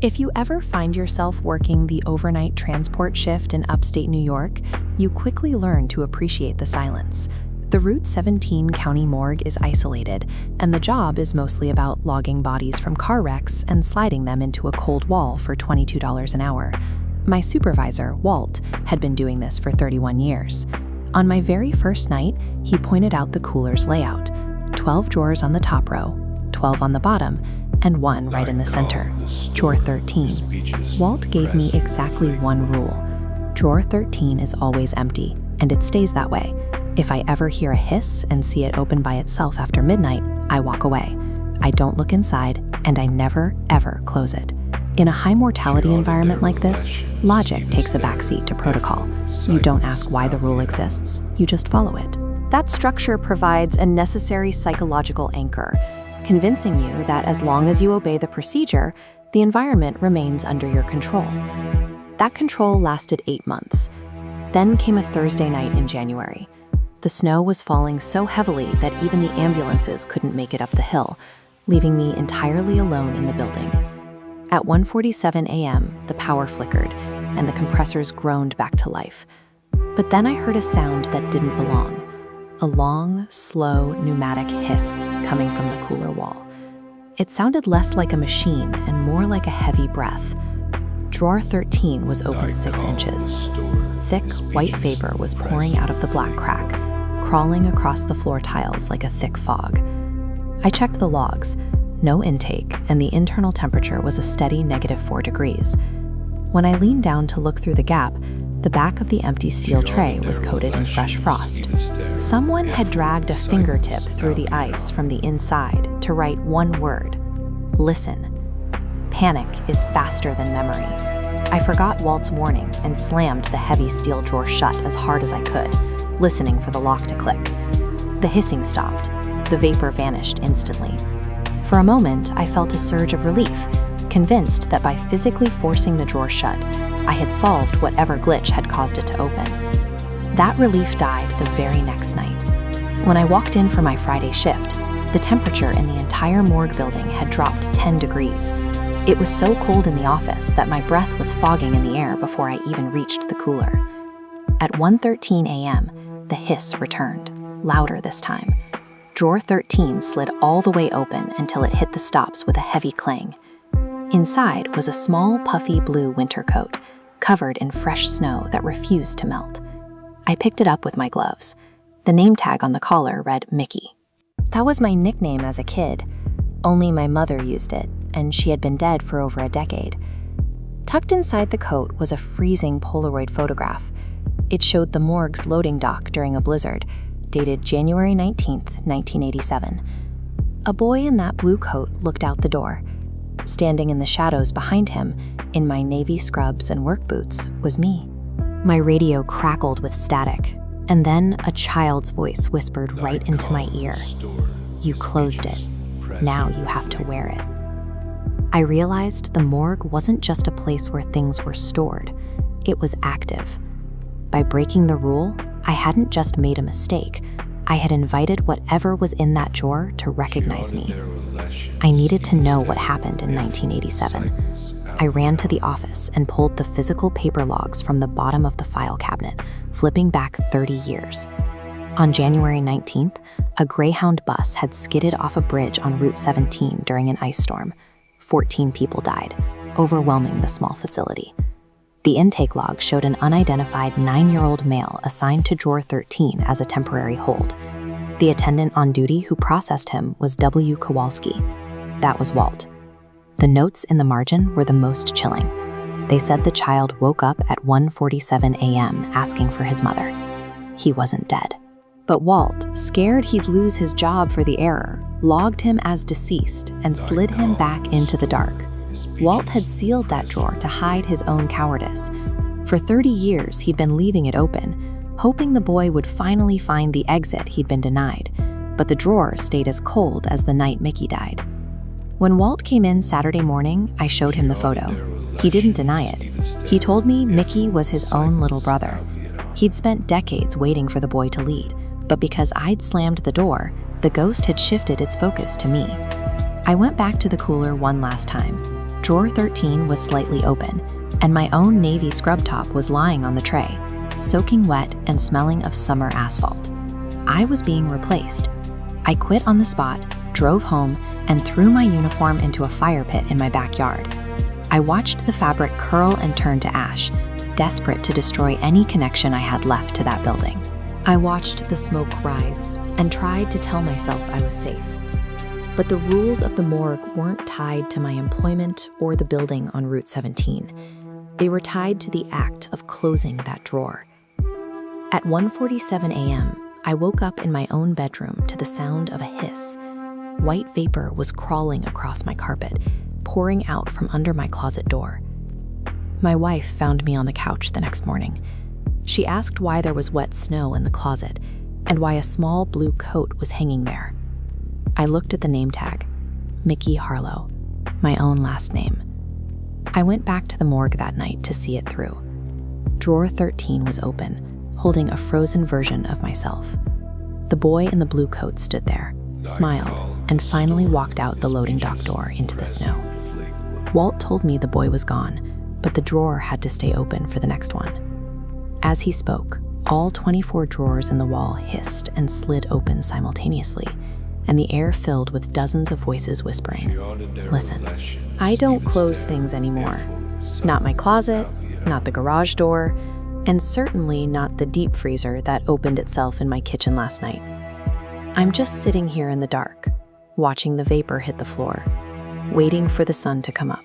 If you ever find yourself working the overnight transport shift in upstate New York, you quickly learn to appreciate the silence. The Route 17 County Morgue is isolated, and the job is mostly about logging bodies from car wrecks and sliding them into a cold wall for $22 an hour. My supervisor, Walt, had been doing this for 31 years. On my very first night, he pointed out the cooler's layout: 12 drawers on the top row, 12 on the bottom, and one right in the center, drawer 13. Walt gave me exactly one rule. Drawer 13 is always empty, and it stays that way. If I ever hear a hiss and see it open by itself after midnight, I walk away. I don't look inside, and I never, ever close it. In a high-mortality environment like this, logic takes a backseat to protocol. You don't ask why the rule exists, you just follow it. That structure provides a necessary psychological anchor, convincing you that as long as you obey the procedure, the environment remains under your control. That control lasted 8 months. Then came a Thursday night in January. The snow was falling so heavily that even the ambulances couldn't make it up the hill, leaving me entirely alone in the building. At 1:47 a.m., the power flickered, and the compressors groaned back to life. But then I heard a sound that didn't belong. A long, slow, pneumatic hiss coming from the cooler wall. It sounded less like a machine and more like a heavy breath. Drawer 13 was open 6 inches. Thick, white vapor was pouring out of the black crack, crawling across the floor tiles like a thick fog. I checked the logs. No intake, and the internal temperature was a steady -4 degrees. When I leaned down to look through the gap, the back of the empty steel tray was coated in fresh frost. Someone had dragged a fingertip through the ice from the inside to write one word: listen. Panic is faster than memory. I forgot Walt's warning and slammed the heavy steel drawer shut as hard as I could, listening for the lock to click. The hissing stopped. The vapor vanished instantly. For a moment, I felt a surge of relief, convinced that by physically forcing the drawer shut, I had solved whatever glitch had caused it to open. That relief died the very next night. When I walked in for my Friday shift, the temperature in the entire morgue building had dropped 10 degrees. It was so cold in the office that my breath was fogging in the air before I even reached the cooler. At 1:13 a.m., the hiss returned, louder this time. Drawer 13 slid all the way open until it hit the stops with a heavy clang. Inside was a small, puffy blue winter coat, covered in fresh snow that refused to melt. I picked it up with my gloves. The name tag on the collar read Mickey. That was my nickname as a kid. Only my mother used it, and she had been dead for over a decade. Tucked inside the coat was a freezing Polaroid photograph. It showed the morgue's loading dock during a blizzard, dated January 19th, 1987. A boy in that blue coat looked out the door. Standing in the shadows behind him, in my navy scrubs and work boots, was me. My radio crackled with static, and then a child's voice whispered right into my ear. "You closed it. Now you have to wear it." I realized the morgue wasn't just a place where things were stored. It was active. By breaking the rule, I hadn't just made a mistake. I had invited whatever was in that drawer to recognize me. I needed to know what happened in 1987. I ran to the office and pulled the physical paper logs from the bottom of the file cabinet, flipping back 30 years. On January 19th, a Greyhound bus had skidded off a bridge on Route 17 during an ice storm. 14 people died, overwhelming the small facility. The intake log showed an unidentified 9-year-old male assigned to drawer 13 as a temporary hold. The attendant on duty who processed him was W. Kowalski. That was Walt. The notes in the margin were the most chilling. They said the child woke up at 1:47 a.m. asking for his mother. He wasn't dead. But Walt, scared he'd lose his job for the error, logged him as deceased and slid him back into the dark. Walt had sealed that drawer to hide his own cowardice. For 30 years, he'd been leaving it open, hoping the boy would finally find the exit he'd been denied. But the drawer stayed as cold as the night Mickey died. When Walt came in Saturday morning, I showed him the photo. He didn't deny it. He told me Mickey was his own little brother. He'd spent decades waiting for the boy to leave, but because I'd slammed the door, the ghost had shifted its focus to me. I went back to the cooler one last time. Drawer 13 was slightly open, and my own navy scrub top was lying on the tray, soaking wet and smelling of summer asphalt. I was being replaced. I quit on the spot, drove home, and threw my uniform into a fire pit in my backyard. I watched the fabric curl and turn to ash, desperate to destroy any connection I had left to that building. I watched the smoke rise and tried to tell myself I was safe. But the rules of the morgue weren't tied to my employment or the building on Route 17. They were tied to the act of closing that drawer. At 1:47 a.m., I woke up in my own bedroom to the sound of a hiss. White vapor was crawling across my carpet, pouring out from under my closet door. My wife found me on the couch the next morning. She asked why there was wet snow in the closet and why a small blue coat was hanging there. I looked at the name tag, Mickey Harlow, my own last name. I went back to the morgue that night to see it through. Drawer 13 was open, holding a frozen version of myself. The boy in the blue coat stood there, smiled, and finally walked out the loading dock door into the snow. Walt told me the boy was gone, but the drawer had to stay open for the next one. As he spoke, all 24 drawers in the wall hissed and slid open simultaneously, and the air filled with dozens of voices whispering, "Listen, I don't close things anymore. Not my closet, not the garage door, and certainly not the deep freezer that opened itself in my kitchen last night. I'm just sitting here in the dark, watching the vapor hit the floor, waiting for the sun to come up."